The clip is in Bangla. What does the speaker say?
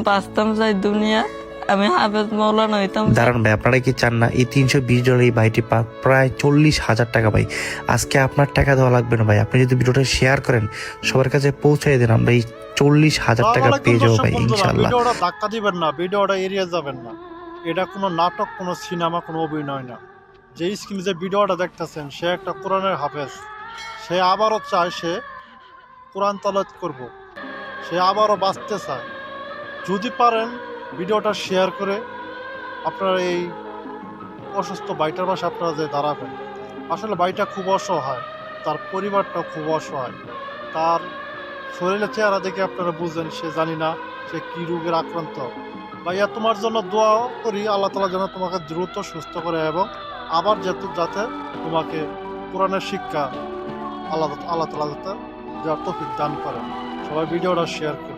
বাঁচতাম চাই দুনিয়া, আমি হাফেজ মৌলানা হইতাম। দাঁড়ান ভাই, আপনারা কি চান না এই $320 এই ভাইটি প্রায় 40,000 টাকা ভাই? আজকে আপনার টাকা দেওয়া লাগবে না ভাই, আপনি যদি ভিডিওটা শেয়ার করেন সবার কাছে পৌঁছাই দেন, আমরা এই 40,000 টাকা পেয়ে যাবো ভাই ইনশাল্লাহ। ভিডিওটা ধাক্কা দিবেন না, ভিডিওটা এড়িয়ে যাবেন না। এটা কোনো নাটক, কোনো সিনেমা, কোনো অভিনয় না। যে স্ক্রিনে যে ভিডিওটা দেখতেছেন সে একটা কোরআনের হাফেজ, সে আবারও চায় সে কোরআন তালাওয়াত করব, সে আবারও বাঁচতে চায়। যদি পারেন ভিডিওটা শেয়ার করে আপনারা এই অসুস্থ ভাইটার পাশে আপনারা যে দাঁড়াবেন। আসলে ভাইটা খুব অসহায়, তার পরিবারটাও খুব অসহায়। তার শরীরের চেহারা দেখে আপনারা বুঝেন সে জানি না সে কী রোগের আক্রান্ত। ভাইয়া, তোমার জন্য দোয়া করি আল্লাহ তাআলা যেন তোমাকে দ্রুত সুস্থ করে এবং আবার যাতে তোমাকে কোরআনের শিক্ষা আল্লাহ তাআলা যাতে তৌফিক দান করেন। সবাই ভিডিওটা শেয়ার করে